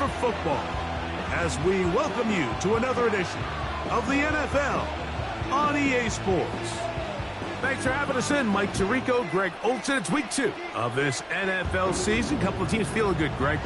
for football as we welcome you to another edition of the NFL on EA Sports. Thanks for having us in. Mike Tirico, Greg Olsen. It's week 2 of this NFL season. Couple of teams feeling good, Greg.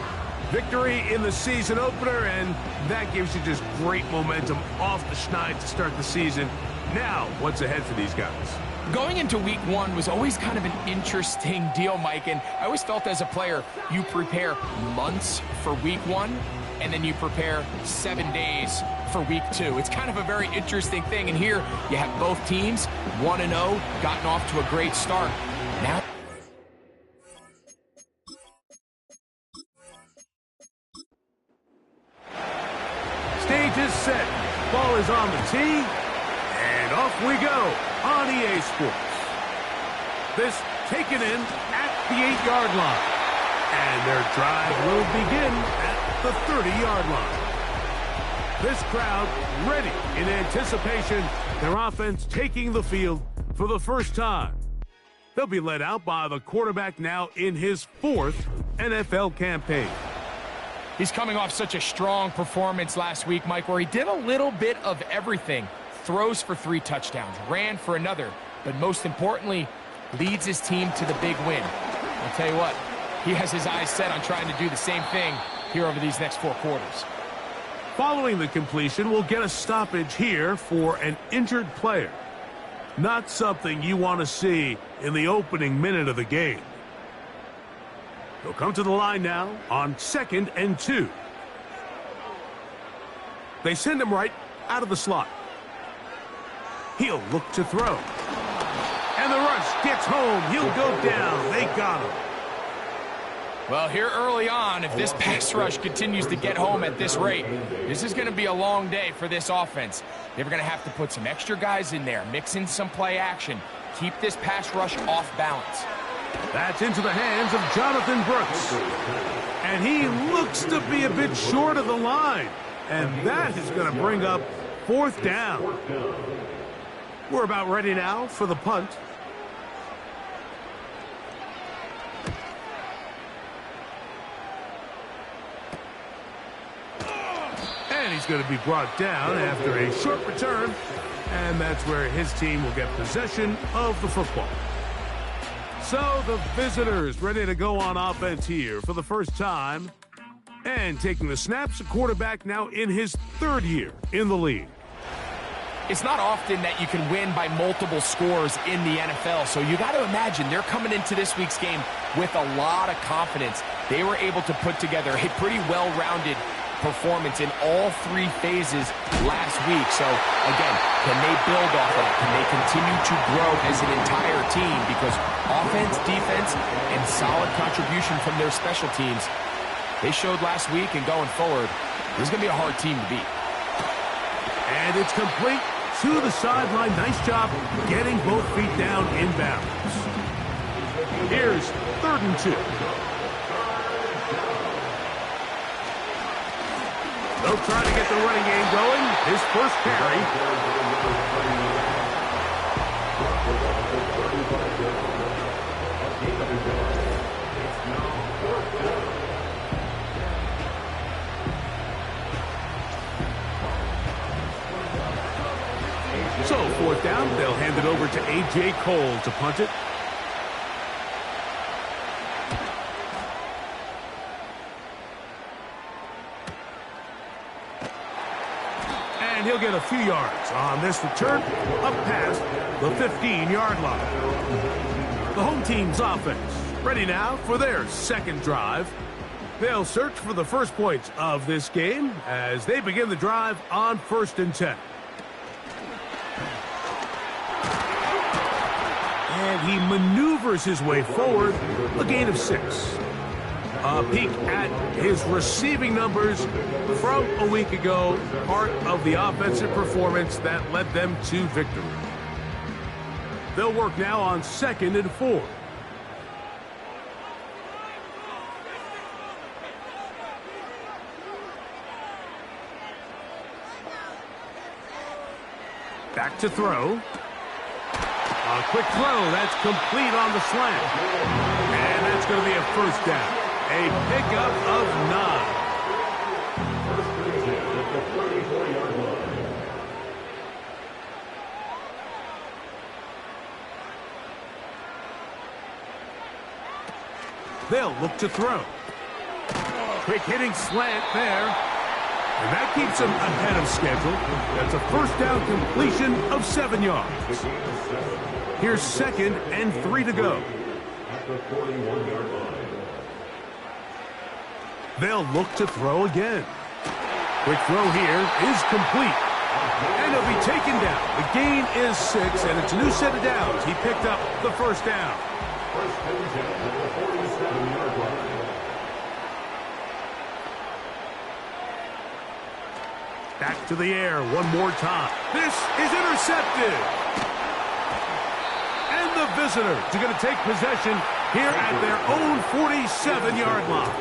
Victory in the season opener, and that gives you just great momentum off the schneid to start the season. Now, what's ahead for these guys? Going into week 1 was always kind of an interesting deal, Mike, and I always felt as a player, you prepare months for week 1, and then you prepare 7 days for week 2. It's kind of a very interesting thing, and here you have both teams 1-0, gotten off to a great start. Now, stage is set, ball is on the tee, and off we go on EA Sports. This taken in at the 8-yard line, and their drive will begin at the 30-yard line. This crowd ready in anticipation, their offense taking the field for the first time. They'll be led out by the quarterback now in his 4th NFL campaign. he's coming off such a strong performance last week, Mike, where he did a little bit of everything. Throws for 3 touchdowns, ran for another, but most importantly, leads his team to the big win. I'll tell you what, he has his eyes set on trying to do the same thing here over these next 4 quarters. Following the completion, we'll get a stoppage here for an injured player. Not something you want to see in the opening minute of the game. He'll come to the line now on 2nd and 2. They send him right out of the slot. He'll look to throw. And the rush gets home. He'll go down. They got him. Well, here early on, if this pass rush continues to get home at this rate, this is going to be a long day for this offense. They're going to have to put some extra guys in there, mix in some play action, keep this pass rush off balance. That's into the hands of Jonathan Brooks. And he looks to be a bit short of the line. And that is going to bring up 4th down. We're about ready now for the punt. And he's going to be brought down after a short return. And that's where his team will get possession of the football. So the visitors ready to go on offense here for the first time. And taking the snaps, a quarterback now in his 3rd year in the league. It's not often that you can win by multiple scores in the NFL, so you got to imagine they're coming into this week's game with a lot of confidence. They were able to put together a pretty well-rounded performance in all 3 phases last week. So, again, can they build off that? Can they continue to grow as an entire team? Because offense, defense, and solid contribution from their special teams, they showed last week, and going forward, this is going to be a hard team to beat. And it's complete to the sideline. Nice job getting both feet down in bounds. Here's 3rd and 2. They'll try to get the running game going. His first carry. So 4th down, they'll hand it over to A.J. Cole to punt it. And he'll get a few yards on this return up past the 15-yard line. The home team's offense ready now for their 2nd drive. They'll search for the first points of this game as they begin the drive on 1st and 10. And he maneuvers his way forward, a gain of 6. A peek at his receiving numbers from a week ago, part of the offensive performance that led them to victory. They'll work now on 2nd and 4. Back to throw. A quick throw, that's complete on the slant. And that's going to be a 1st down. A pickup of 9. They'll look to throw. Quick hitting slant there. And that keeps them ahead of schedule. That's a first down completion of 7 yards. Here's 2nd and 3 to go. They'll look to throw again. Quick throw here is complete. And he'll be taken down. The gain is 6, and it's a new set of downs. He picked up the first down. Back to the air one more time. This is intercepted. And the visitors are going to take possession here at their own 47-yard line.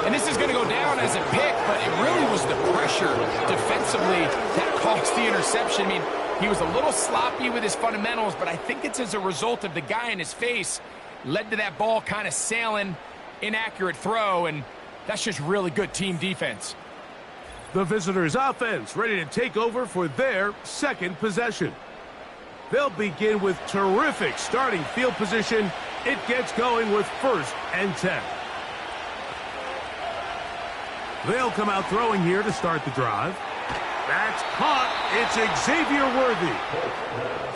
And this is going to go down as a pick, but it really was the pressure defensively that caused the interception. I mean, he was a little sloppy with his fundamentals, but I think it's as a result of the guy in his face led to that ball kind of sailing, inaccurate throw, and that's just really good team defense. The visitors' offense ready to take over for their 2nd possession. They'll begin with terrific starting field position. It gets going with 1st and 10. They'll come out throwing here to start the drive. That's caught. It's Xavier Worthy.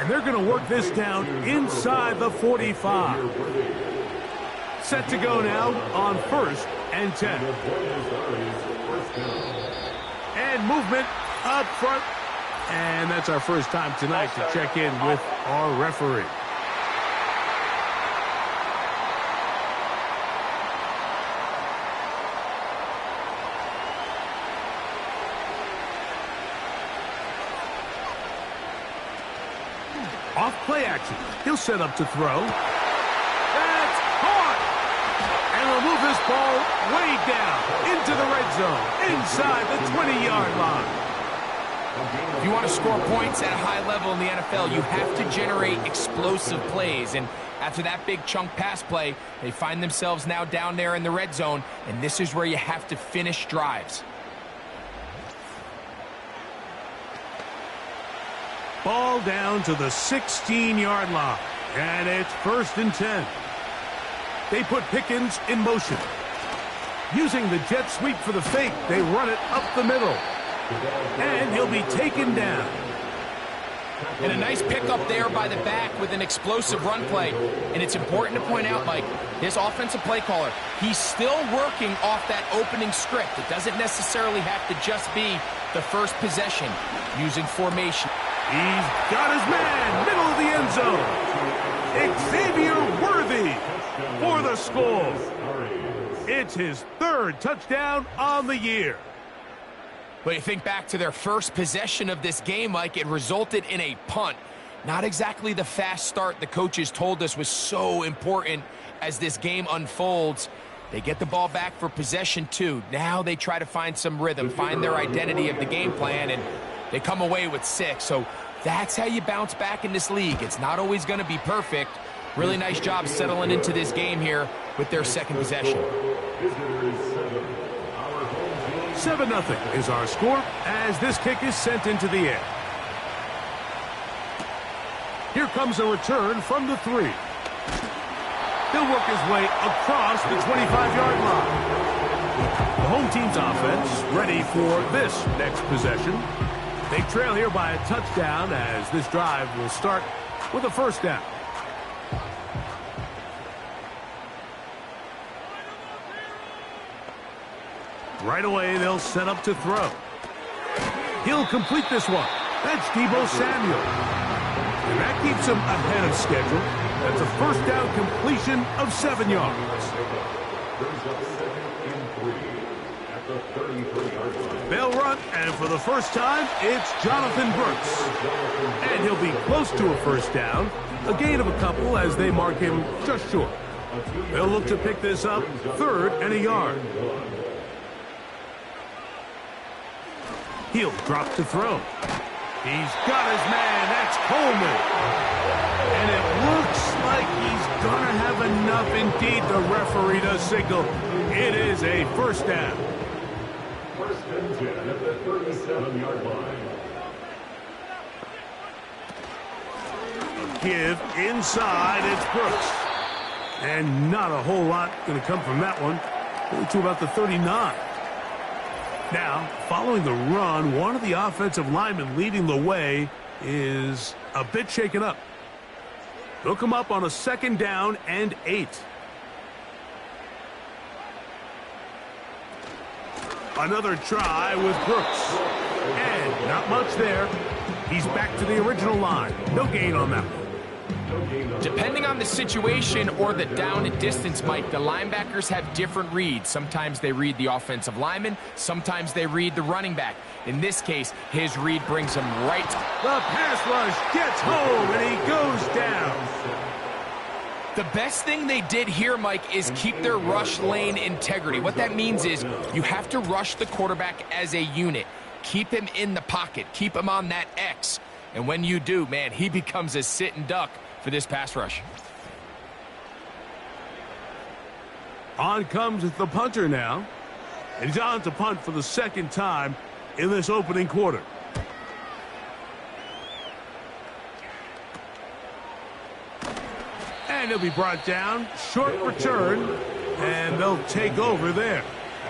And they're going to work this down inside the 45. Set to go now on 1st and 10. And movement up front. And that's our first time tonight to check in with our referee. Off play action. He'll set up to throw. That's caught! And we'll move this ball way down into the red zone, inside the 20-yard line. If you want to score points at a high level in the NFL, you have to generate explosive plays. And after that big chunk pass play, they find themselves now down there in the red zone, and this is where you have to finish drives. Ball down to the 16-yard line, and it's 1st and 10. They put Pickens in motion. Using the jet sweep for the fake, they run it up the middle. And he'll be taken down. And a nice pickup there by the back with an explosive run play. And it's important to point out, Mike, this offensive play caller, he's still working off that opening script. It doesn't necessarily have to just be the first possession using formation. He's got his man, middle of the end zone. Xavier Worthy for the score. It's his 3rd touchdown on the year. But you think back to their first possession of this game, Mike, it resulted in a punt. Not exactly the fast start the coaches told us was so important as this game unfolds. They get the ball back for possession 2. Now they try to find some rhythm, find their identity of the game plan, and they come away with 6. So that's how you bounce back in this league. It's not always going to be perfect. Really nice job settling into this game here with their 2nd possession. 7-0 is our score as this kick is sent into the air. Here comes a return from the 3. He'll work his way across the 25-yard line. The home team's offense ready for this next possession. They trail here by a touchdown as this drive will start with a 1st down. Right away, they'll set up to throw. He'll complete this one. That's Deebo Samuel. And that keeps him ahead of schedule. That's a 1st down completion of 7 yards. They'll run, and for the first time, it's Jonathan Brooks. And he'll be close to a 1st down. A gain of a couple as they mark him just short. They'll look to pick this up 3rd and a yard. He'll drop to throw. He's got his man. That's Coleman. And it looks like he's going to have enough. Indeed, the referee does signal. It is a 1st down. 1st and 10 at the 37-yard line. A give inside. It's Brooks. And not a whole lot going to come from that one. Only to about the 39. Now, following the run, one of the offensive linemen leading the way is a bit shaken up. They'll come up on a 2nd down and 8. Another try with Brooks. And not much there. He's back to the original line. No gain on that one. Depending on the situation or the down and distance, Mike, the linebackers have different reads. Sometimes they read the offensive lineman. Sometimes they read the running back. In this case, his read brings him right. The pass rush gets home, and he goes down. The best thing they did here, Mike, is keep their rush lane integrity. What that means is you have to rush the quarterback as a unit. Keep him in the pocket. Keep him on that X. And when you do, man, he becomes a sitting duck for this pass rush. On comes the punter now. And he's on to punt for the 2nd time in this opening quarter. And he'll be brought down. Short return. And they'll take over there.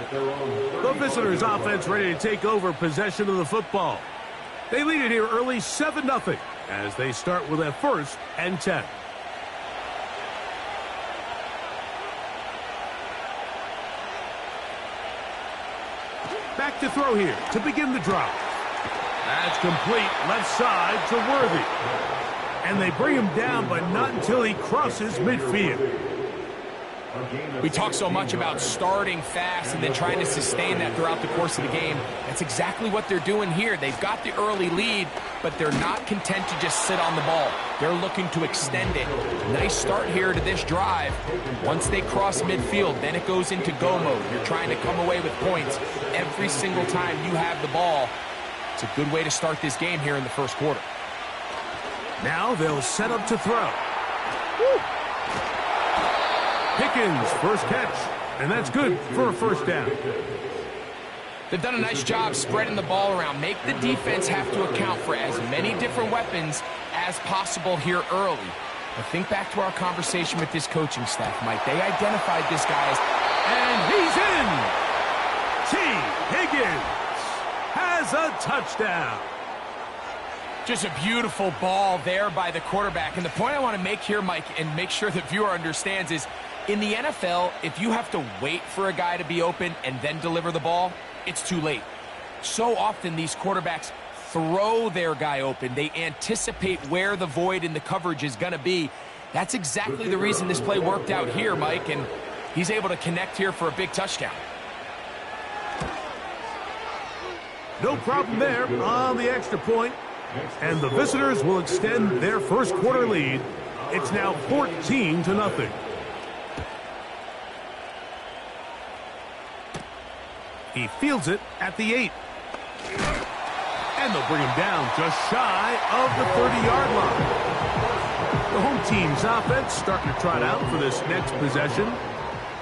The visitors' offense ready to take over possession of the football. They lead it here early 7-0 as they start with a 1st and 10. Back to throw here to begin the drive. That's complete left side to Worthy. And they bring him down, but not until he crosses midfield. We talk so much about starting fast and then trying to sustain that throughout the course of the game. That's exactly what they're doing here. They've got the early lead, but they're not content to just sit on the ball. They're looking to extend it. Nice start here to this drive. Once they cross midfield, then it goes into go mode. You're trying to come away with points every single time you have the ball. It's a good way to start this game here in the 1st quarter. Now they'll set up to throw. Woo! Pickens, first catch, and that's good for a 1st down. They've done a nice job spreading the ball around. Make the defense have to account for as many different weapons as possible here early. But think back to our conversation with this coaching staff, Mike. They identified this guy as... And he's in! T. Higgins has a touchdown. Just a beautiful ball there by the quarterback. And the point I want to make here, Mike, and make sure the viewer understands is, in the NFL, if you have to wait for a guy to be open and then deliver the ball, it's too late. So often these quarterbacks throw their guy open. They anticipate where the void in the coverage is going to be. That's exactly the reason this play worked out here, Mike, and he's able to connect here for a big touchdown. No problem there on the extra point. And the visitors will extend their 1st quarter lead. It's now 14-0. He fields it at the 8. And they'll bring him down just shy of the 30-yard line. The home team's offense starting to trot out for this next possession.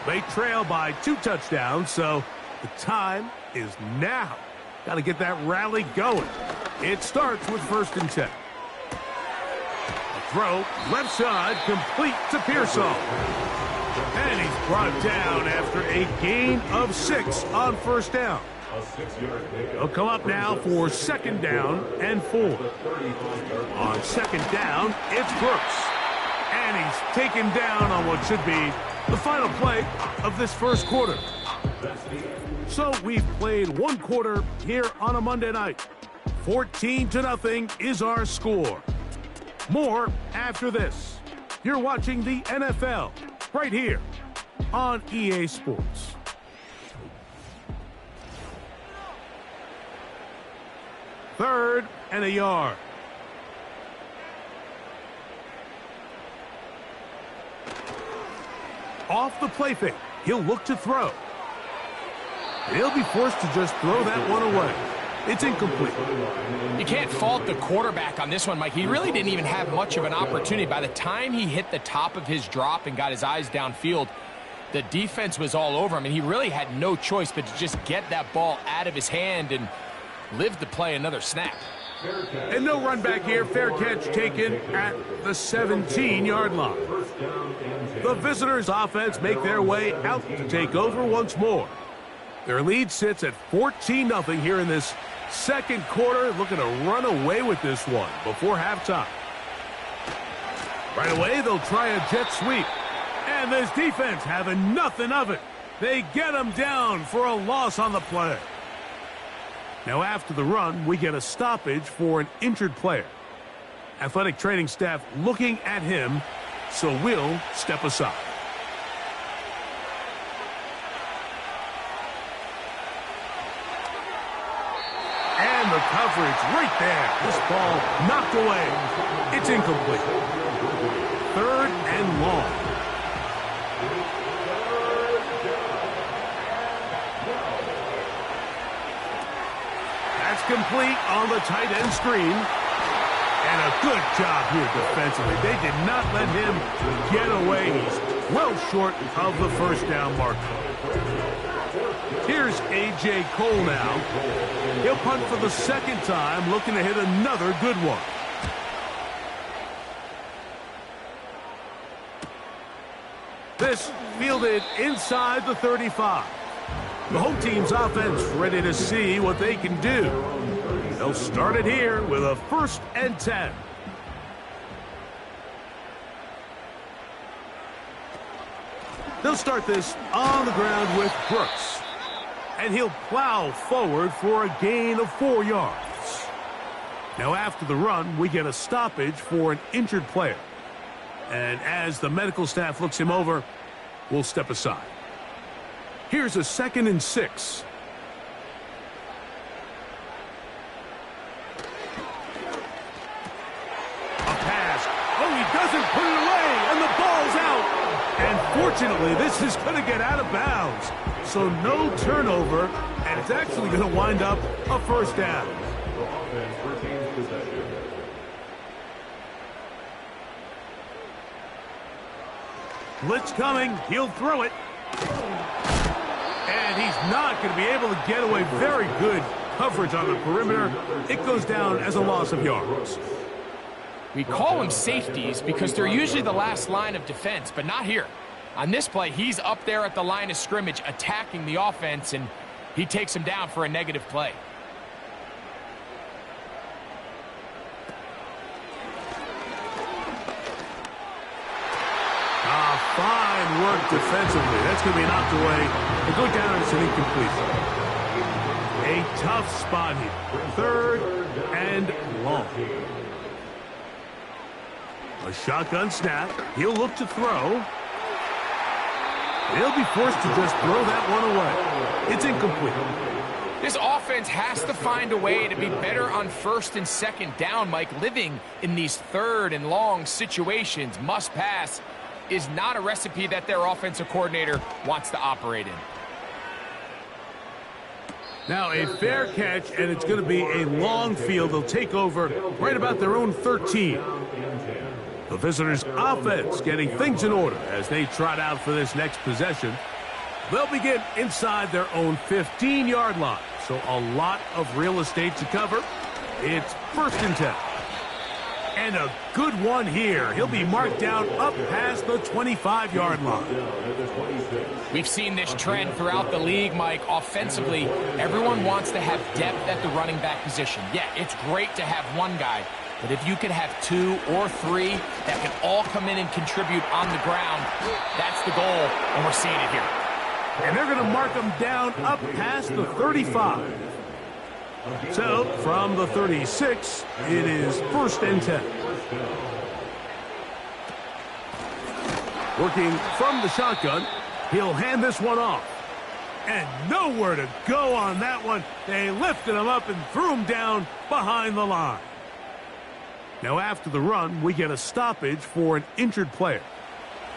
They trail by 2 touchdowns, so the time is now. Got to get that rally going. It starts with 1st and 10. A throw, left side, complete to Pearsall. And he's brought down after a gain of 6 on 1st down. He'll come up now for 2nd down and 4. On 2nd down, it's Brooks. And he's taken down on what should be the final play of this 1st quarter. So we've played 1 quarter here on a Monday night. 14-0 is our score. More after this. You're watching the NFL right here on EA Sports. Third and a yard. Off the play fake, he'll look to throw. He'll be forced to just throw that one away. It's incomplete. You can't fault the quarterback on this one, Mike. He really didn't even have much of an opportunity. By the time he hit the top of his drop and got his eyes downfield, the defense was all over him, and he really had no choice but to just get that ball out of his hand and live to play another snap. And no run back here. Fair catch taken at the 17-yard line. The visitors' offense make their way out to take over once more. Their lead sits at 14-0 here in this second quarter. Looking to run away with this one before halftime. Right away, they'll try a jet sweep. And this defense having nothing of it. They get him down for a loss on the play. Now after the run, we get a stoppage for an injured player. Athletic training staff looking at him, so we'll step aside. And the coverage right there. This ball knocked away. It's incomplete. 3rd and long. That's complete on the tight end screen. And a good job here defensively. They did not let him get away. He's well short of the first down marker. Here's A.J. Cole now. He'll punt for the second time, looking to hit another good one. This fielded inside the 35. The home team's offense ready to see what they can do. They'll start it here with a 1st and 10. They'll start this on the ground with Brooks. And he'll plow forward for a gain of 4 yards. Now after the run, we get a stoppage for an injured player. And as the medical staff looks him over, we'll step aside. Here's a 2nd and 6. A pass. Oh, he doesn't put it away, and the ball's out. And fortunately, this is going to get out of bounds. So no turnover, and it's actually going to wind up a 1st down. Blitz coming. He'll throw it. And he's not going to be able to get away. Very good coverage on the perimeter. It goes down as a loss of yards. We call them safeties because they're usually the last line of defense, but not here. On this play, he's up there at the line of scrimmage attacking the offense, and he takes him down for a negative play. Fine work defensively. That's going to be knocked away. They go down as an incomplete. A tough spot here. 3rd and long. A shotgun snap. He'll look to throw. He'll be forced to just throw that one away. It's incomplete. This offense has to find a way to be better on 1st and 2nd down, Mike. Living in these 3rd and long situations, must pass, is not a recipe that their offensive coordinator wants to operate in. Now a fair catch, and it's going to be a long field. They'll take over right about their own 13. The visitors' offense getting things in order as they trot out for this next possession. They'll begin inside their own 15-yard line. So a lot of real estate to cover. It's 1st and 10. And a good one here. He'll be marked down up past the 25-yard line. We've seen this trend throughout the league, Mike. Offensively, everyone wants to have depth at the running back position. Yeah, it's great to have one guy, but if you could have 2 or 3 that can all come in and contribute on the ground, that's the goal, and we're seeing it here. And they're going to mark him down up past the 35. So, from the 36, it is 1st and 10. Working from the shotgun, he'll hand this one off. And nowhere to go on that one. They lifted him up and threw him down behind the line. Now, after the run, we get a stoppage for an injured player.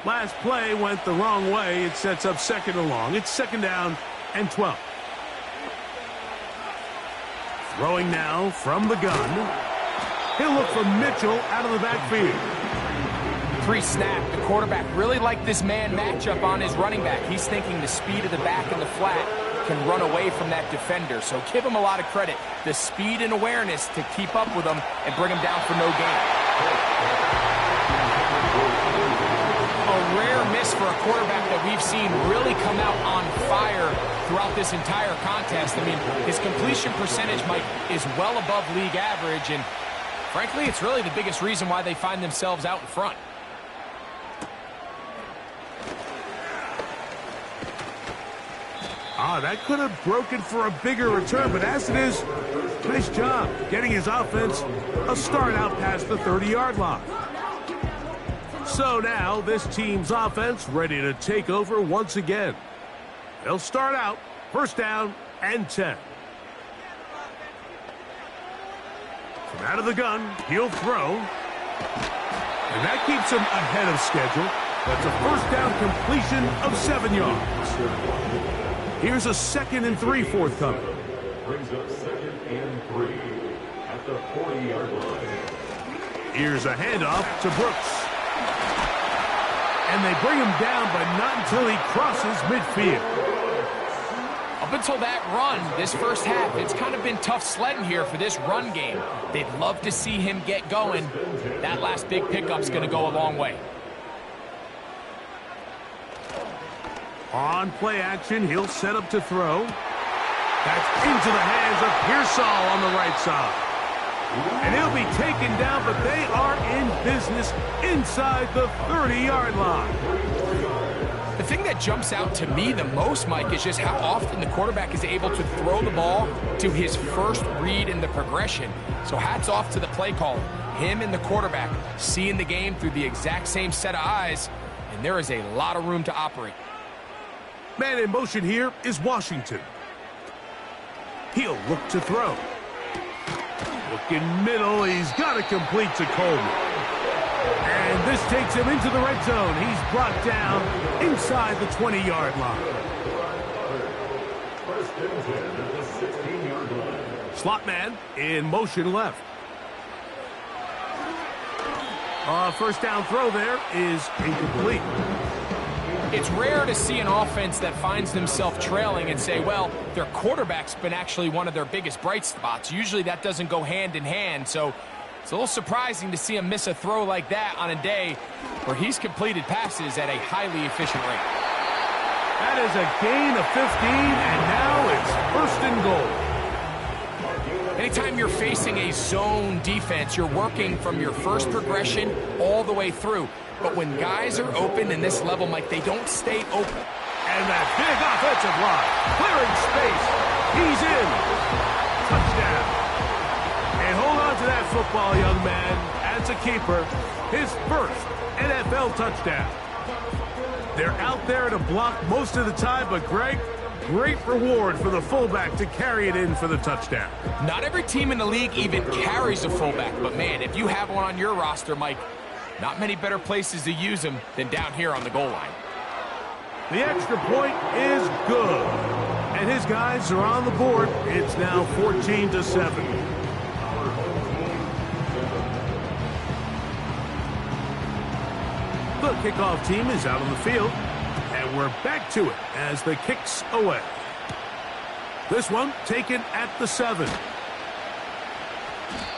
Last play went the wrong way. It sets up 2nd and long. It's 2nd down and 12. Throwing now from the gun. He'll look for Mitchell out of the backfield. Pre-snap, the quarterback really liked this man matchup on his running back. He's thinking the speed of the back and the flat can run away from that defender. So give him a lot of credit. The speed and awareness to keep up with him and bring him down for no gain. A rare miss for a quarterback that we've seen really come out on fire throughout this entire contest. I mean, his completion percentage, Mike, is well above league average, and frankly, it's really the biggest reason why they find themselves out in front. That could have broken for a bigger return, but as it is, nice job getting his offense a start out past the 30-yard line. So now this team's offense ready to take over once again. They'll start out first down and 10. From out of the gun, he'll throw. And that keeps him ahead of schedule. That's a first down completion of 7 yards. Here's a 2nd and 3 forthcoming. Brings up 2nd and 3 at the 40-yard line. Here's a handoff to Brooks. And they bring him down, but not until he crosses midfield. Up until that run, this first half, it's kind of been tough sledding here for this run game. They'd love to see him get going. That last big pickup's going to go a long way. On play action, he'll set up to throw. That's into the hands of Pearsall on the right side. And he'll be taken down, but they are in business inside the 30-yard line. The thing that jumps out to me the most, Mike, is just how often the quarterback is able to throw the ball to his first read in the progression. So hats off to the play caller. Him and the quarterback seeing the game through the exact same set of eyes, and there is a lot of room to operate. Man in motion here is Washington. He'll look to throw. Looking middle, he's got to complete to Coleman. And this takes him into the red zone. He's brought down inside the 20-yard line. First and 10 at the 16-yard line. Slot man in motion left. First down throw there is incomplete. It's rare to see an offense that finds themselves trailing and say, well, their quarterback's been actually one of their biggest bright spots. Usually that doesn't go hand in hand, so it's a little surprising to see him miss a throw like that on a day where he's completed passes at a highly efficient rate. That is a gain of 15, and now it's 1st and goal. Anytime you're facing a zone defense, you're working from your first progression all the way through. But when guys are open in this level, Mike, they don't stay open. And that big offensive line, clearing space. He's in. Touchdown. And hold on to that football, young man. That's a keeper. His first NFL touchdown. They're out there to block most of the time, but Greg, great reward for the fullback to carry it in for the touchdown. Not every team in the league even carries a fullback, but man, if you have one on your roster, Mike, not many better places to use him than down here on the goal line. The extra point is good. And his guys are on the board. It's now 14-7. The kickoff team is out on the field. And we're back to it as the kick's away. This one taken at the 7.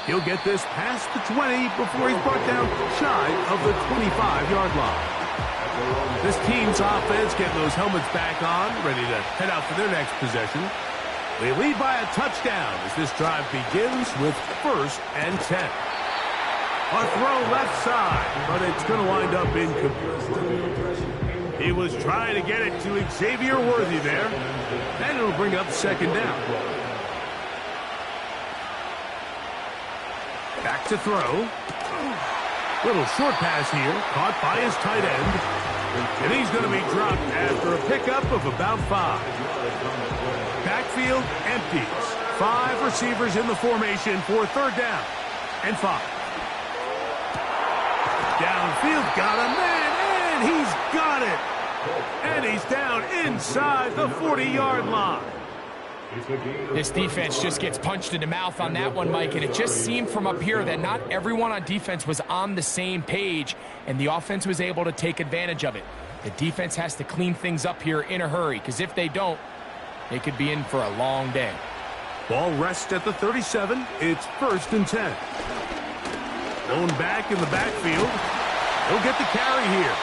He'll get this past the 20 before he's brought down shy of the 25-yard line. This team's offense getting those helmets back on, ready to head out for their next possession. They lead by a touchdown as this drive begins with 1st and 10. A throw left side, but it's going to wind up incomplete. He was trying to get it to Xavier Worthy there, and it'll bring up 2nd down. Back to throw. Little short pass here, caught by his tight end. And he's going to be dropped after a pickup of about 5. Backfield empties. 5 receivers in the formation for 3rd down and 5. Downfield, got a man, and he's got it. And he's down inside the 40-yard line. This defense just gets punched in the mouth on that one, Mike, and it just seemed from up here that not everyone on defense was on the same page, and the offense was able to take advantage of it. The defense has to clean things up here in a hurry, because if they don't, They could be in for a long day. Ball rests at the 37. It's 1st and 10. Thrown back in the backfield. He'll get the carry here.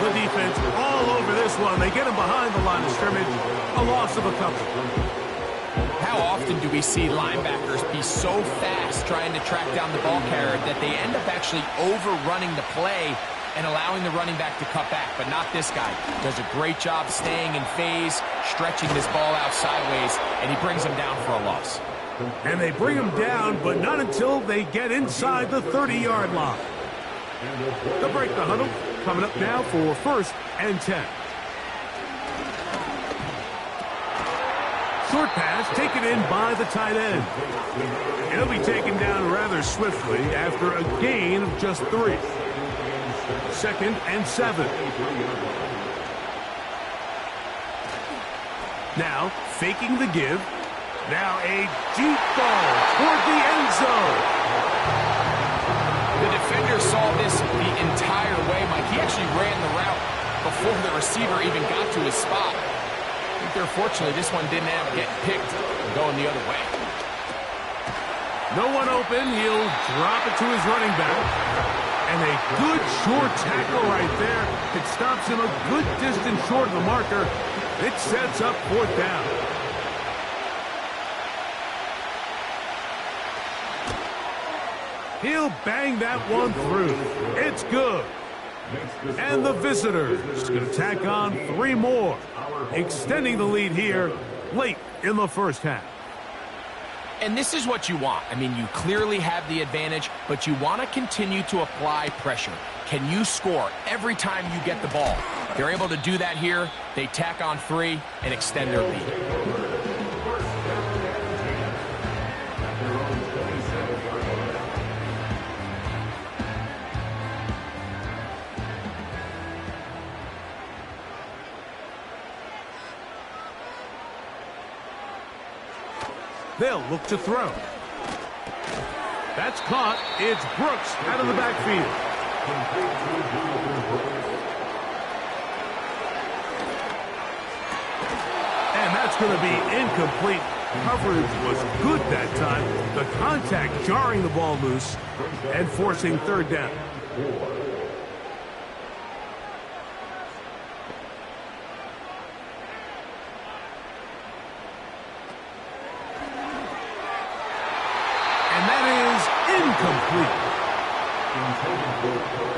The defense all over this one. They get him behind the line of scrimmage. A loss of a couple. How often do we see linebackers be so fast trying to track down the ball carrier that they end up actually overrunning the play and allowing the running back to cut back? But not this guy. Does a great job staying in phase, stretching this ball out sideways, and he brings him down for a loss. And they bring him down, but not until they get inside the 30-yard line. They'll break the huddle. Coming up now for 1st and 10. Short pass taken in by the tight end. He'll be taken down rather swiftly after a gain of just 3. 2nd and 7. Now faking the give. Now a deep ball toward the end zone. The defender saw this the entire way, Mike. He actually ran the route before the receiver even got to his spot. I think they're fortunately this one didn't have to get picked and going the other way. No one open. He'll drop it to his running back. And a good short tackle right there. It stops him a good distance short of the marker. It sets up 4th down. He'll bang that one through. It's good. And the visitors going to tack on 3 more, extending the lead here late in the 1st half. And this is what you want. I mean, you clearly have the advantage, but you want to continue to apply pressure. Can you score every time you get the ball? They're able to do that here. They tack on 3 and extend their lead. They'll look to throw. That's caught. It's Brooks out of the backfield. And that's going to be incomplete. Coverage was good that time. The contact jarring the ball loose and forcing 3rd down.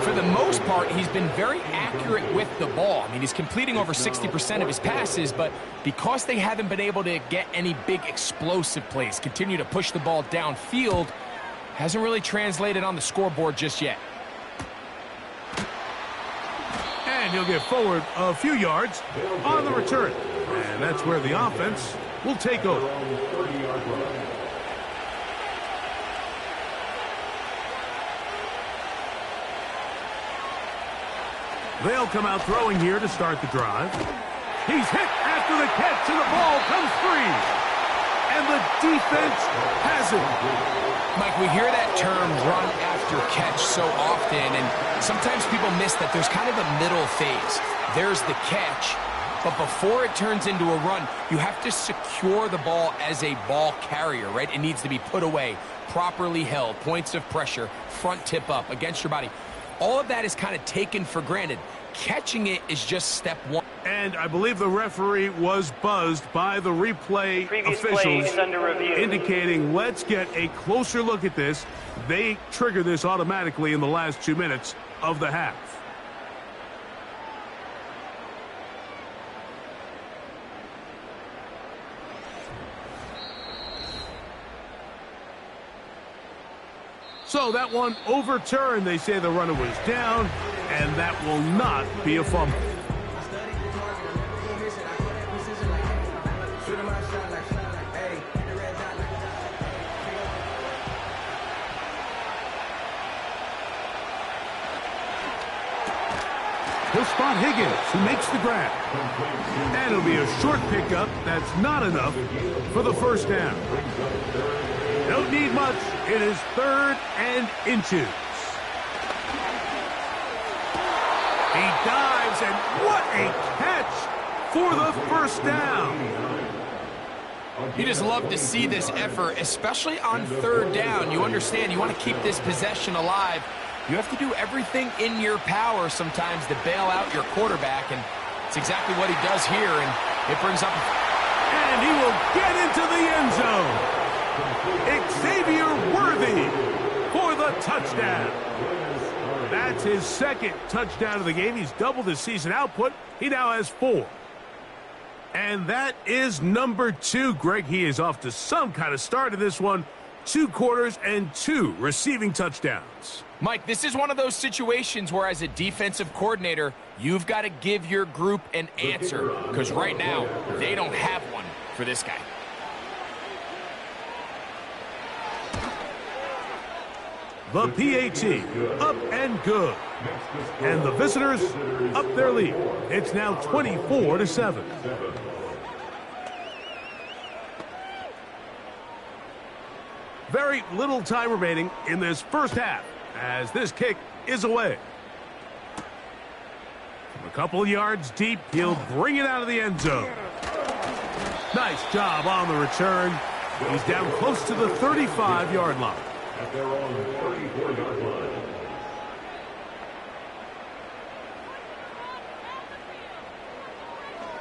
For the most part, he's been very accurate with the ball. I mean, he's completing over 60% of his passes, but because they haven't been able to get any big explosive plays, continue to push the ball downfield, hasn't really translated on the scoreboard just yet. And he'll get forward a few yards on the return. And that's where the offense will take over. They'll come out throwing here to start the drive. He's hit after the catch, and the ball comes free. And the defense has it. Mike, we hear that term run after catch so often, and sometimes people miss that there's kind of a middle phase. There's the catch, but before it turns into a run, you have to secure the ball as a ball carrier, right? It needs to be put away, properly held, points of pressure, front tip up against your body. All of that is kind of taken for granted. Catching it is just step 1. And I believe the referee was buzzed by the replay Previous officials play is under review. indicating let's get a closer look at this. They trigger this automatically in the last 2 minutes of the half. So that one overturned. They say the runner was down, and that will not be a fumble. He'll spot Higgins, who makes the grab. And it'll be a short pickup. That's not enough for the 1st down. Don't need much. It is 3rd and inches. He dives, and what a catch for the first down. You just love to see this effort, especially on third down. You understand, you want to keep this possession alive. You have to do everything in your power sometimes to bail out your quarterback, and it's exactly what he does here, and it brings up... And he will get into the end zone. Xavier Worthy for the touchdown. That's his second touchdown of the game. He's doubled his season output. He now has 4. And that is number 2, Greg. He is off to some kind of start in this one. 2 quarters and 2 receiving touchdowns. Mike, this is one of those situations where as a defensive coordinator, you've got to give your group an answer, because right now, they don't have one for this guy. The PAT, up and good. And the visitors up their lead. It's now 24-7. Very little time remaining in this first half as this kick is away. From a couple of yards deep, he'll bring it out of the end zone. Nice job on the return. He's down close to the 35-yard line. At their own 34-yard line.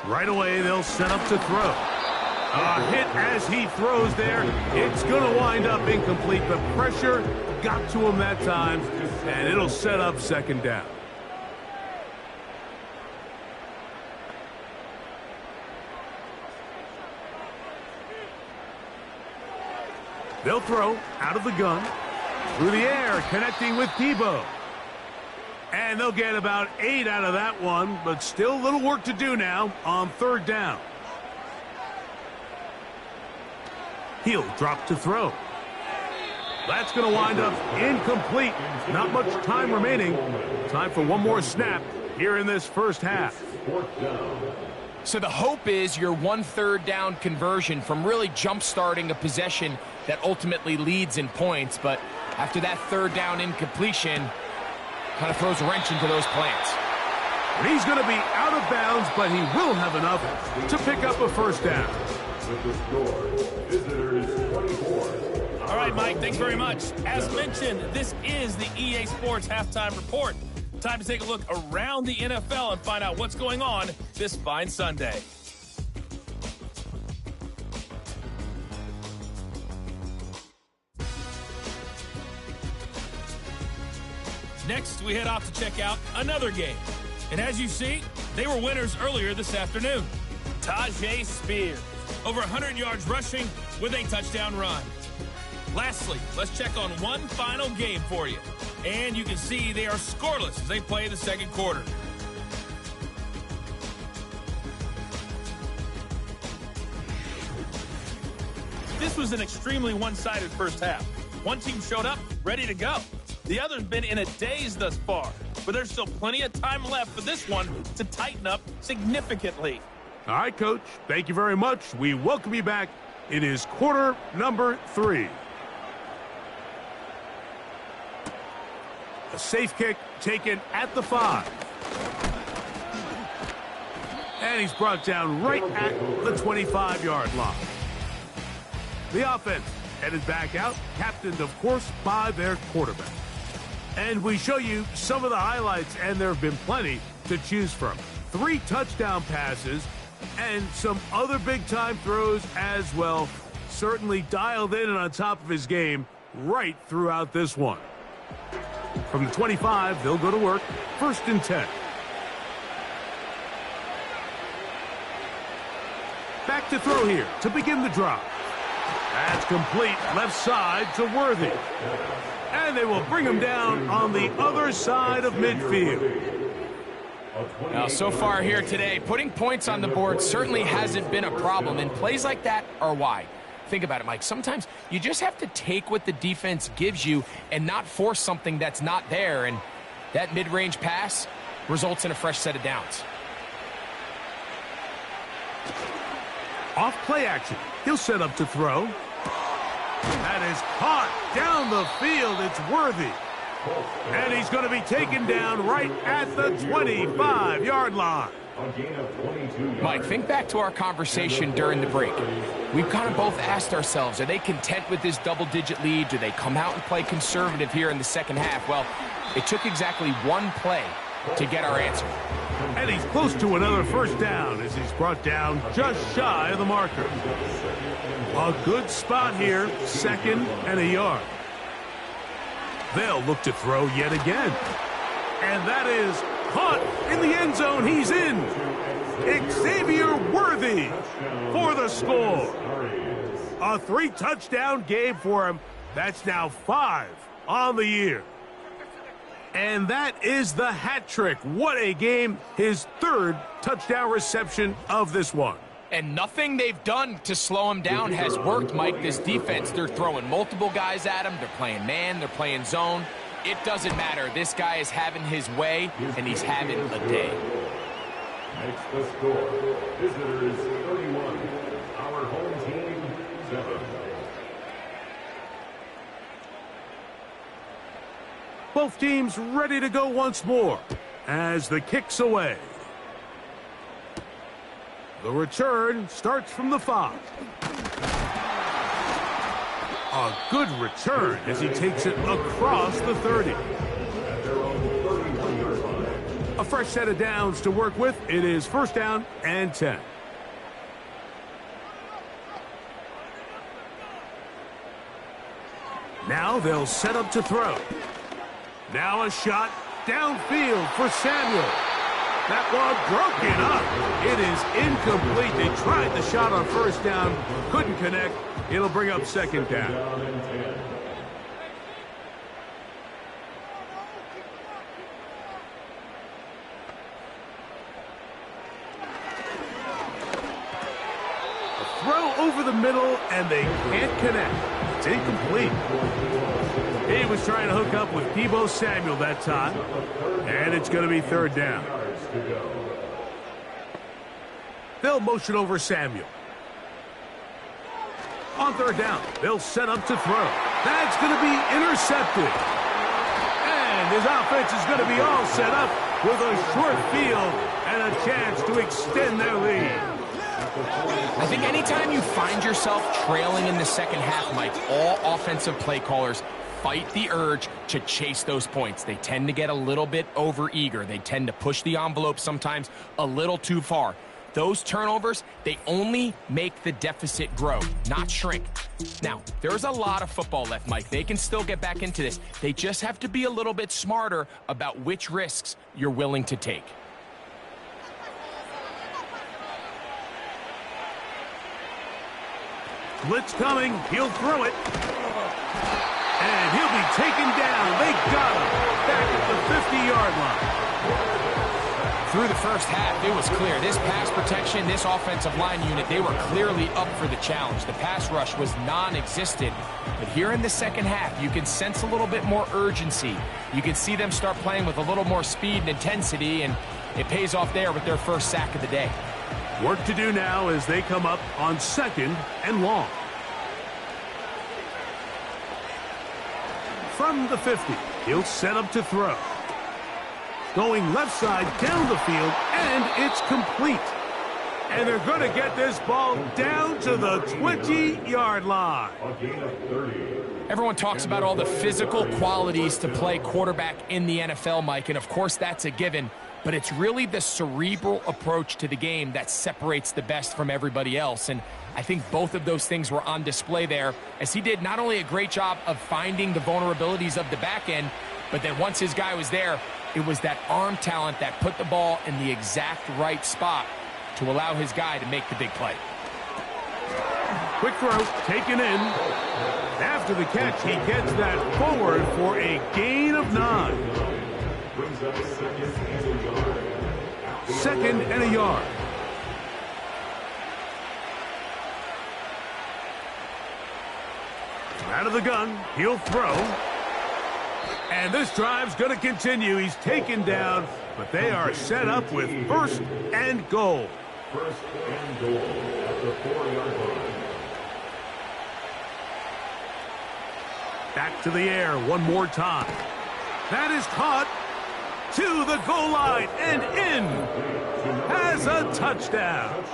Right away, they'll set up to throw. A hit as he throws there. It's going to wind up incomplete. The pressure got to him that time, and it'll set up second down. They'll throw out of the gun, through the air, connecting with Debo. And they'll get about 8 out of that one, but still a little work to do now on third down. He'll drop to throw. That's going to wind up incomplete. Not much time remaining. Time for one more snap here in this first half. So the hope is your 1 third down conversion from really jump-starting a possession that ultimately leads in points. But after that third down incompletion, kind of throws a wrench into those plans. He's going to be out of bounds, but he will have enough to pick up a first down. With the score, visitors 24. All right, Mike, thanks very much. As mentioned, this is the EA Sports Halftime Report. Time to take a look around the NFL and find out what's going on this fine Sunday. Next, we head off to check out another game. And as you see, they were winners earlier this afternoon. Tajay Spears, over 100 yards rushing with a touchdown run. Lastly, let's check on one final game for you. And you can see they are scoreless as they play the second quarter. This was an extremely one-sided first half. One team showed up ready to go. The other's been in a daze thus far, but there's still plenty of time left for this one to tighten up significantly. All right, Coach, thank you very much. We welcome you back. It is quarter number 3. A safe kick taken at the 5. And he's brought down right at the 25-yard line. The offense headed back out, captained, of course, by their quarterback. And we show you some of the highlights, and there have been plenty to choose from. 3 touchdown passes and some other big-time throws as well. Certainly dialed in and on top of his game right throughout this one. From the 25, they'll go to work. 1st and 10. Back to throw here to begin the drive. That's complete left side to Worthy. And they will bring him down on the other side of midfield. Now, so far here today, putting points on the board certainly hasn't been a problem, and plays like that are why. Think about it, Mike. Sometimes you just have to take what the defense gives you and not force something that's not there, and that mid-range pass results in a fresh set of downs. Off play action. He'll set up to throw. That is caught down the field. It's Worthy. And he's going to be taken down right at the 25-yard line. A gain of 22 yards. Mike, think back to our conversation during the break. We've kind of both asked ourselves, are they content with this double-digit lead? Do they come out and play conservative here in the second half? Well, it took exactly one play to get our answer. And he's close to another first down as he's brought down just shy of the marker. A good spot here, 2nd and a yard. They'll look to throw yet again. And that is caught in the end zone. He's in. Xavier Worthy for the score. A 3-touchdown game for him. That's now 5 on the year. And that is the hat trick. What a game. His 3rd touchdown reception of this one. And nothing they've done to slow him down has worked, Mike. This defense, they're throwing multiple guys at him. They're playing man. They're playing zone. It doesn't matter. This guy is having his way, and he's having a day. Makes the score. Visitors 31. Our home team 7. Both teams ready to go once more as the kick's away. The return starts from the 5. A good return as he takes it across the 30. A fresh set of downs to work with. It is 1st down and 10. Now they'll set up to throw. Now a shot downfield for Samuel. That one broken up. It is incomplete. They tried the shot on 1st down. Couldn't connect. It'll bring up 2nd down. A throw over the middle, and they can't connect. It's incomplete. He was trying to hook up with Deebo Samuel that time. And it's going to be 3rd down. They'll motion over Samuel. On 3rd down, they'll set up to throw. That's going to be intercepted. And his offense is going to be all set up with a short field and a chance to extend their lead. I think anytime you find yourself trailing in the second half, Mike, all offensive play callers fight the urge to chase those points. They tend to get a little bit over-eager. They tend to push the envelope sometimes a little too far. Those turnovers, they only make the deficit grow, not shrink. Now, there's a lot of football left, Mike. They can still get back into this. They just have to be a little bit smarter about which risks you're willing to take. Blitz coming. He'll throw it. And he'll be taken down. They got him back at the 50-yard line. Through the first half, it was clear. This pass protection, this offensive line unit, they were clearly up for the challenge. The pass rush was non-existent. But here in the second half, you can sense a little bit more urgency. You can see them start playing with a little more speed and intensity, and it pays off there with their first sack of the day. Work to do now as they come up on 2nd and long. From the 50, he'll set up to throw. Going left side down the field, and it's complete. And they're going to get this ball down to the 20-yard line. Everyone talks about all the physical qualities to play quarterback in the NFL, Mike, and of course that's a given. But it's really the cerebral approach to the game that separates the best from everybody else. And I think both of those things were on display there, as he did not only a great job of finding the vulnerabilities of the back end, but then once his guy was there, it was that arm talent that put the ball in the exact right spot to allow his guy to make the big play. Quick throw, taken in. After the catch, he gets that forward for a gain of 9. 2nd and a yard. Out of the gun, he'll throw. And this drive's going to continue. He's taken down, but they are set up with 1st and goal. 1st and goal at the 4-yard line. Back to the air one more time. That is caught to the goal line and in. has a touchdown.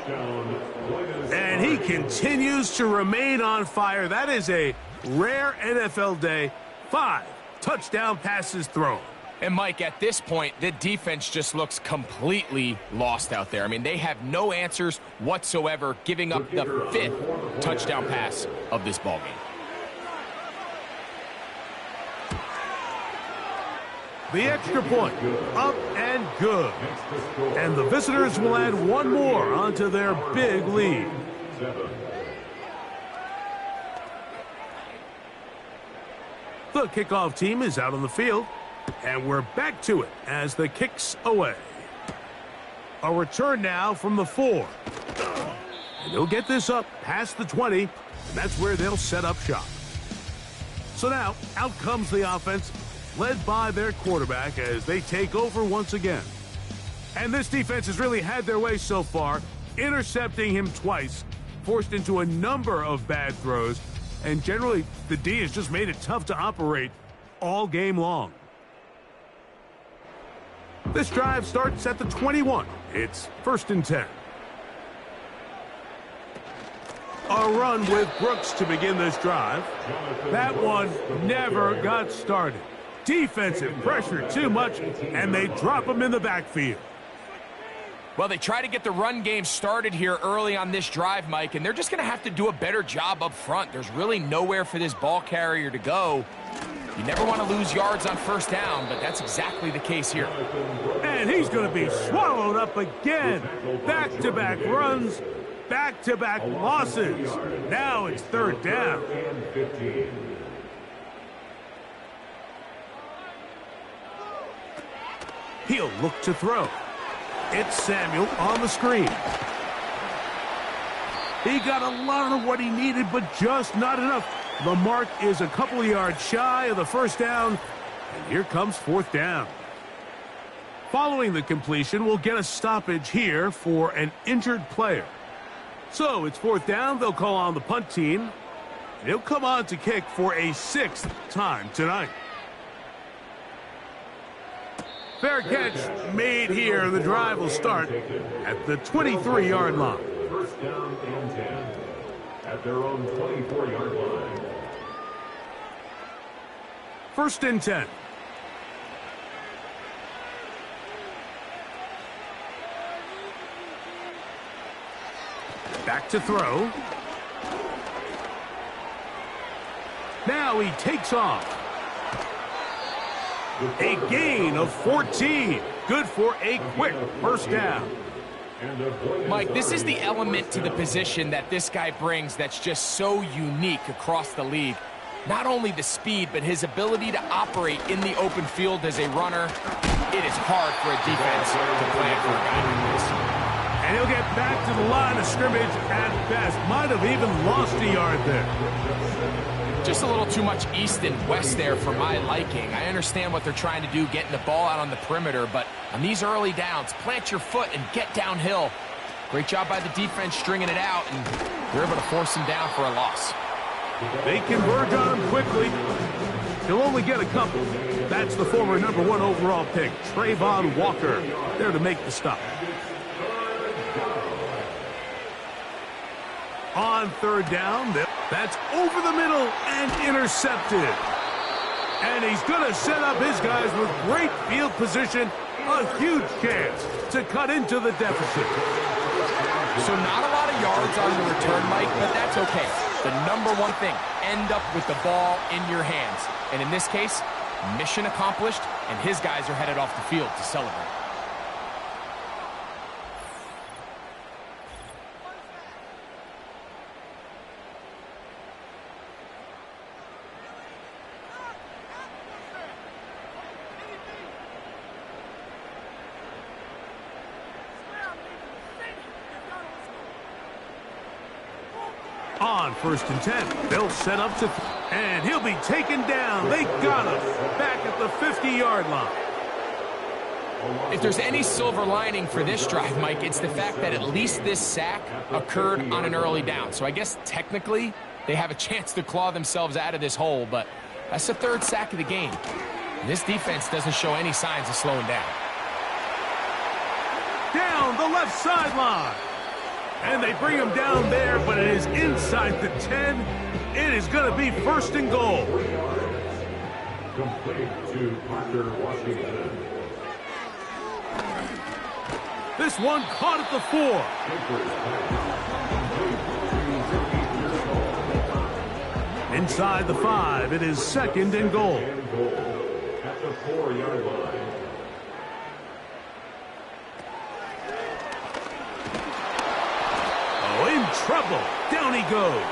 And he continues to remain on fire. That is a rare NFL day. 5 touchdown passes thrown. And, Mike, at this point, the defense just looks completely lost out there. I mean, they have no answers whatsoever, giving up the 5th touchdown pass of this ballgame. The extra point, up and good. And the visitors will add one more onto their big lead. The kickoff team is out on the field. And we're back to it as the kick's away. A return now from the 4. And they'll get this up past the 20. And that's where they'll set up shop. So now, out comes the offense, led by their quarterback as they take over once again. And this defense has really had their way so far, intercepting him twice, forced into a number of bad throws, and generally the D has just made it tough to operate all game long. This drive starts at the 21. It's 1st and 10. A run with Brooks to begin this drive. That one never got started. Defensive pressure too much, and they drop him in the backfield. Well, they try to get the run game started here early on this drive, Mike, and they're just going to have to do a better job up front. There's really nowhere for this ball carrier to go. You never want to lose yards on 1st down, but that's exactly the case here. And he's going to be swallowed up again. Back-to-back runs, back-to-back losses. Now it's 3rd down. He'll look to throw. It's Samuel on the screen. He got a lot of what he needed, but just not enough. The mark is a couple of yards shy of the 1st down, and here comes 4th down. Following the completion, we'll get a stoppage here for an injured player. So it's 4th down. They'll call on the punt team. He'll come on to kick for a 6th time tonight. Fair catch made here. The drive will start at the 23-yard line. 1st down and 10 at their own 24-yard line. 1st and 10. Back to throw. Now he takes off. A gain of 14. Good for a quick 1st down. Mike, this is the element to the position that this guy brings that's just so unique across the league. Not only the speed, but his ability to operate in the open field as a runner. It is hard for a defense to plan for a guy like this. And he'll get back to the line of scrimmage at best. Might have even lost a yard there. Just a little too much east and west there for my liking. I understand what they're trying to do, getting the ball out on the perimeter, but on these early downs, plant your foot and get downhill. Great job by the defense stringing it out, and they're able to force him down for a loss. They converge on him quickly. He'll only get a couple. That's the former #1 overall pick, Trayvon Walker, there to make the stop. On 3rd down, that's over the middle and intercepted. And he's going to set up his guys with great field position. A huge chance to cut into the deficit. So not a lot of yards on the return, Mike, but that's okay. The #1 thing, end up with the ball in your hands. And in this case, mission accomplished, and his guys are headed off the field to celebrate. On 1st and 10, they'll set up to, and he'll be taken down. They got him back at the 50-yard line. If there's any silver lining for this drive, Mike, it's the fact that at least this sack occurred on an early down. So I guess technically they have a chance to claw themselves out of this hole, but that's the 3rd sack of the game. And this defense doesn't show any signs of slowing down. Down down the left sideline. And they bring him down there, but it is inside the 10. It is going to be first and goal. Complete to Parker Washington. This one caught at the 4. Inside the 5, it is second and goal. At the 4-yard line. Oh, in trouble. Down he goes.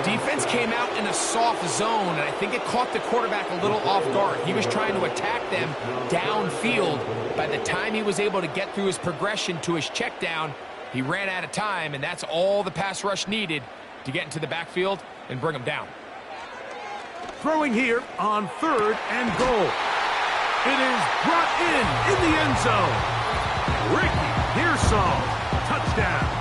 Defense came out in a soft zone, and I think it caught the quarterback a little off guard. He was trying to attack them downfield. By the time he was able to get through his progression to his check down, he ran out of time, and that's all the pass rush needed to get into the backfield and bring him down. Throwing here on 3rd and goal. It is brought in the end zone. Ricky Pearsall, touchdown.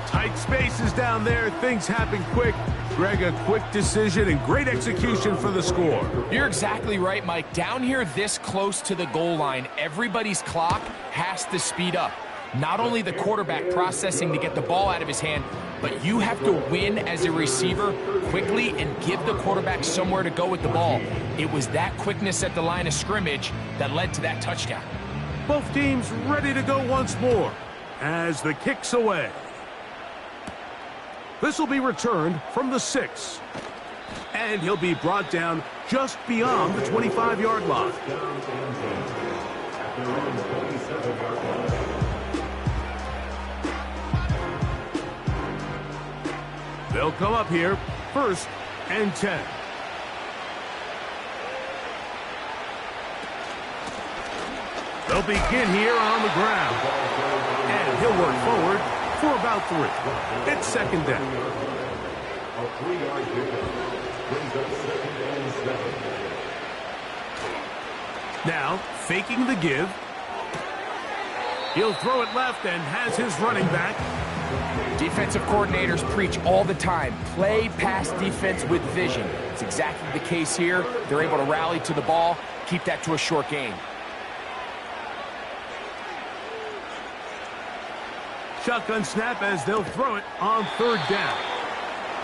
Tight spaces down there. Things happen quick. Greg, a quick decision and great execution for the score. You're exactly right, Mike. Down here this close to the goal line, everybody's clock has to speed up. Not only the quarterback processing to get the ball out of his hand, but you have to win as a receiver quickly and give the quarterback somewhere to go with the ball. It was that quickness at the line of scrimmage that led to that touchdown. Both teams ready to go once more as the kick's away. This will be returned from the 6. And he'll be brought down just beyond the 25-yard line. They'll come up here, 1st and 10. They'll begin here on the ground. And he'll work forward for about 3. It's second down. A 3-yard pickup brings up 2nd and 7. Now, faking the give. He'll throw it left and has his running back. Defensive coordinators preach all the time, play pass defense with vision. It's exactly the case here. They're able to rally to the ball, keep that to a short gain. Shotgun snap as they'll throw it on 3rd down.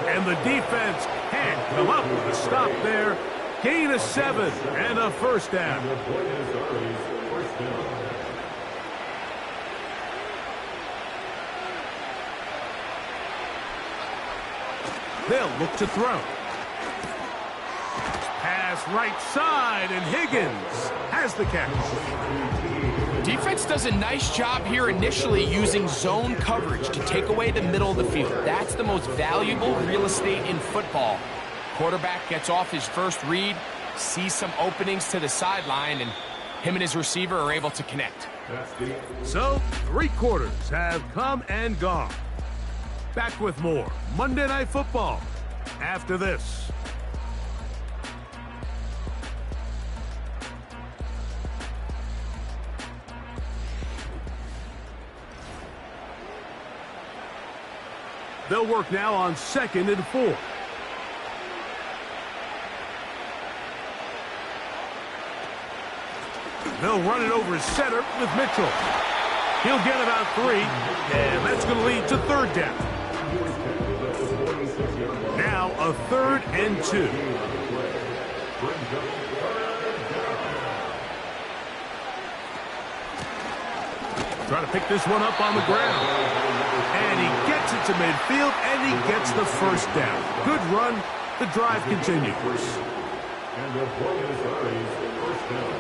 And the defense can't come up with a stop there. Gain of 7 and a first down. They'll look to throw. Pass right side, and Higgins has the catch. Defense does a nice job here initially using zone coverage to take away the middle of the field. That's the most valuable real estate in football. Quarterback gets off his first read, sees some openings to the sideline, and him and his receiver are able to connect. So, 3 quarters have come and gone. Back with more Monday Night Football after this. They'll work now on 2nd and 4. They'll run it over center with Mitchell. He'll get about 3, and that's going to lead to 3rd down. Now a 3rd and 2. Trying to pick this one up on the ground. And he gets it to midfield, and he gets the first down. Good run. The drive continues. And the Bulldogs first down.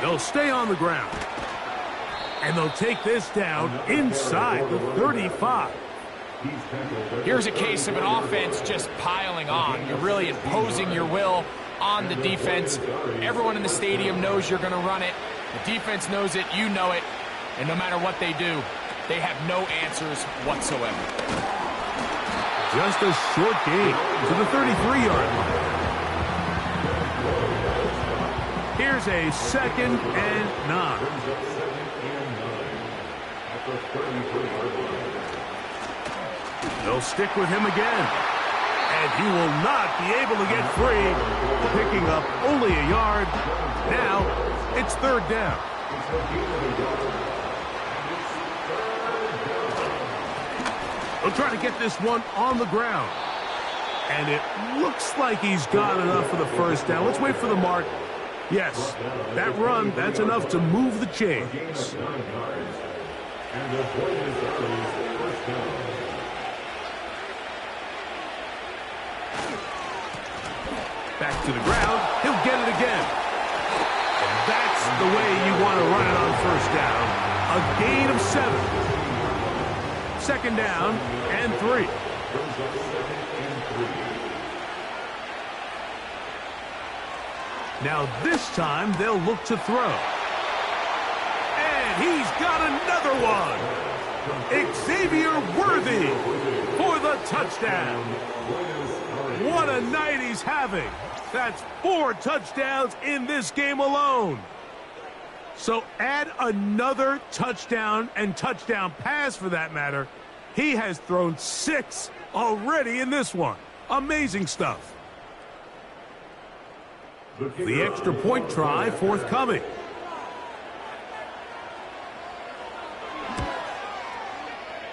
They'll stay on the ground. And they'll take this down inside the 35. Here's a case of an offense just piling on. You're really imposing your will on the defense. Everyone in the stadium knows you're going to run it. The defense knows it, you know it. And no matter what they do, they have no answers whatsoever. Just a short gain to the 33-yard line. Here's a 2nd and 9. They'll stick with him again. And he will not be able to get free, picking up only a yard. Now it's third down. He'll try to get this one on the ground. And it looks like he's got enough for the first down. Let's wait for the mark. Yes, that run, that's enough to move the chains. Back to the ground. He'll get it again. And that's the way you want to run it on first down. A gain of 7. Second down and 3. Now this time they'll look to throw. And he's got another one. Xavier Worthy for the touchdown. What a night he's having. That's 4 touchdowns in this game alone. So add another touchdown and touchdown pass for that matter. He has thrown 6 already in this one. Amazing stuff. The extra point try forthcoming.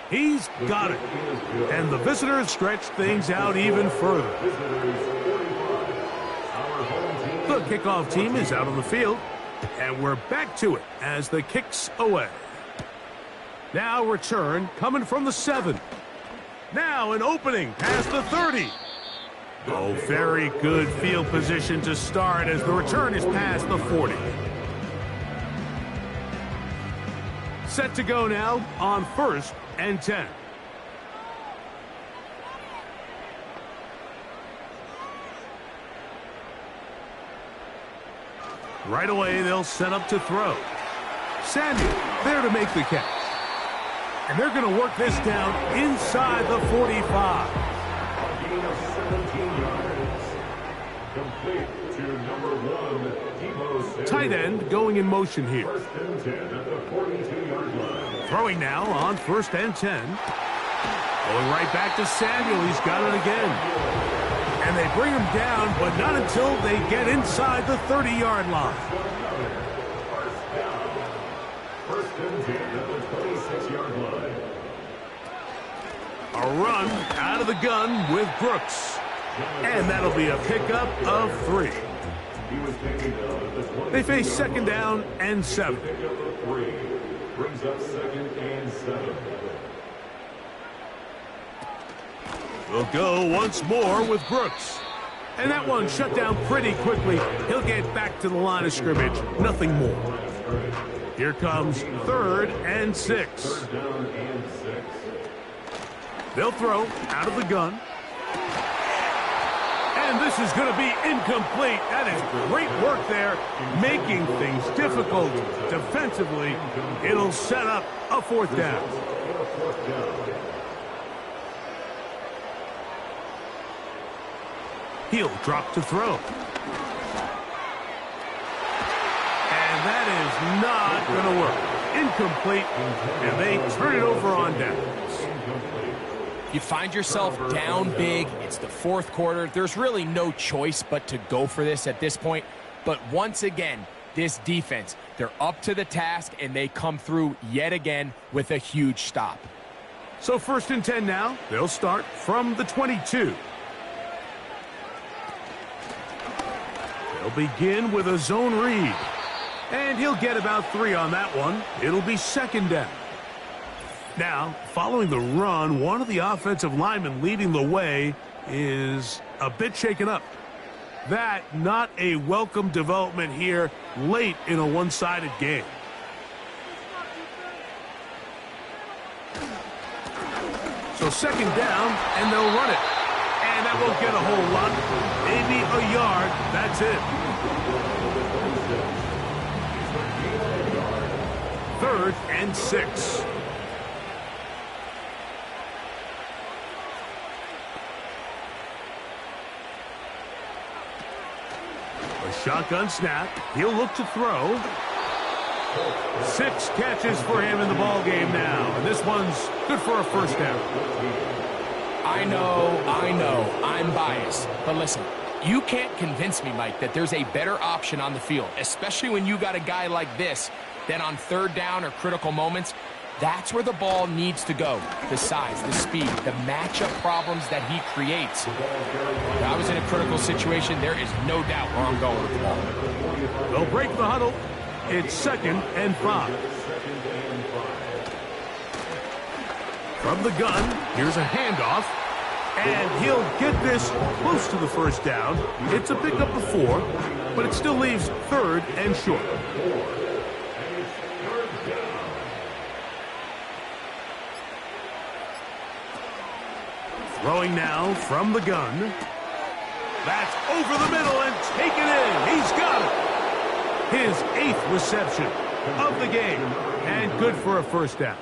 He's got it. And the visitors stretch things out even further. The kickoff team is out on the field. And we're back to it as the kick's away. Now return coming from the 7. Now an opening past the 30. Oh, very good field position to start as the return is past the 40. Set to go now on 1st and 10. Right away, they'll set up to throw. Samuel there to make the catch. And they're going to work this down inside the 45. Tight end going in motion here. Throwing now on 1st and 10. Going right back to Samuel. He's got it again. And they bring him down, but not until they get inside the 30-yard line. First and 10 at the 26-yard line. A run out of the gun with Brooks. And that'll be a pickup of 3. They face second down and 7. Brings up 2nd and 7. We'll go once more with Brooks. And that one shut down pretty quickly. He'll get back to the line of scrimmage. Nothing more. Here comes 3rd and 6. They'll throw out of the gun. And this is going to be incomplete. That is great work there, making things difficult defensively. It'll set up a 4th down. He'll drop to throw. And that is not going to work. Incomplete, and they turn it over on downs. You find yourself down big. It's the 4th quarter. There's really no choice but to go for this at this point. But once again, this defense, they're up to the task, and they come through yet again with a huge stop. So 1st and 10 now. They'll start from the 22. They'll begin with a zone read. And he'll get about 3 on that one. It'll be 2nd down. Now, following the run, one of the offensive linemen leading the way is a bit shaken up. That not a welcome development here late in a one-sided game. So 2nd down, and they'll run it. And that won't get a whole lot. Maybe a yard. That's it. 3rd and 6. A shotgun snap. He'll look to throw. 6 catches for him in the ball game now. And this one's good for a 1st down. I know, I'm biased. But listen, you can't convince me, Mike, that there's a better option on the field, especially when you got a guy like this, than on third down or critical moments. That's where the ball needs to go. The size, the speed, the matchup problems that he creates. If I was in a critical situation, there is no doubt where I'm going with the ball. They'll break the huddle. It's 2nd and 5. From the gun, here's a handoff. And he'll get this close to the first down. It's a pickup of 4, but it still leaves 3rd and short. Throwing now from the gun. That's over the middle and taken in. He's got it. His 8th reception of the game. And good for a first down.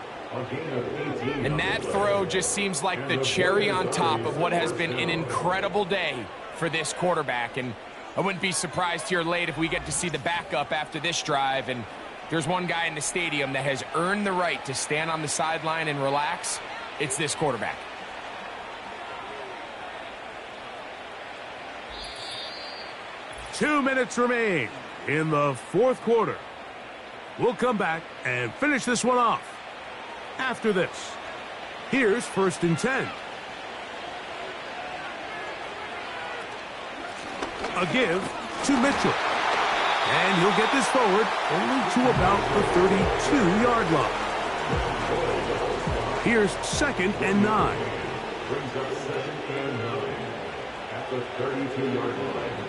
And that throw just seems like the cherry on top of what has been an incredible day for this quarterback. And I wouldn't be surprised here late if we get to see the backup after this drive. And there's one guy in the stadium that has earned the right to stand on the sideline and relax. It's this quarterback. Two minutes remain in the 4th quarter. We'll come back and finish this one off after this. Here's 1st and 10. A give to Mitchell. And he'll get this forward only to about the 32-yard line. Here's 2nd and 9. Brings up 2nd and 9 at the 32-yard line.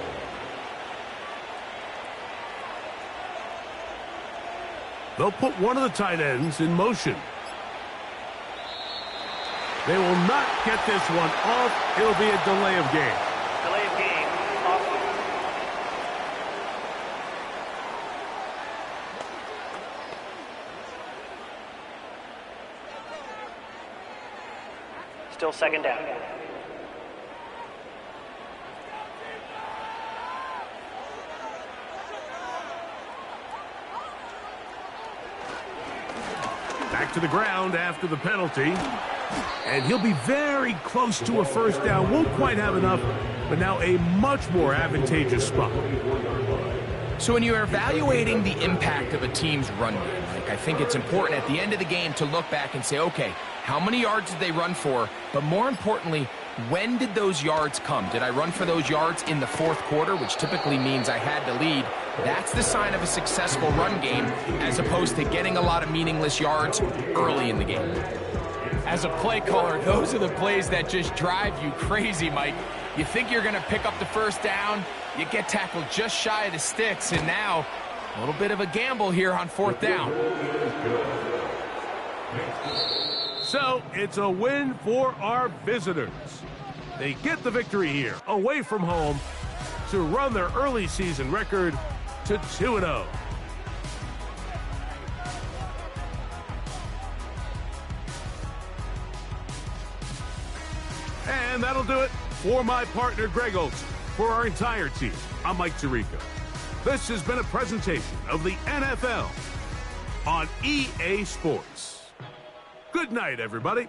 They'll put one of the tight ends in motion. They will not get this one off. It'll be a delay of game. Delay of game. Off. Still 2nd down. Back to the ground after the penalty. And he'll be very close to a first down. Won't quite have enough, but now a much more advantageous spot. So when you're evaluating the impact of a team's run game, I think it's important at the end of the game to look back and say, okay, how many yards did they run for? But more importantly, when did those yards come? Did I run for those yards in the 4th quarter, which typically means I had to lead? That's the sign of a successful run game, as opposed to getting a lot of meaningless yards early in the game. As a play caller, those are the plays that just drive you crazy, Mike. You think you're going to pick up the first down, you get tackled just shy of the sticks, and now a little bit of a gamble here on 4th down. So it's a win for our visitors. They get the victory here, away from home, to run their early season record to 2-0. And that'll do it for my partner, Greg Olson. For our entire team, I'm Mike Tirico. This has been a presentation of the NFL on EA Sports. Good night, everybody.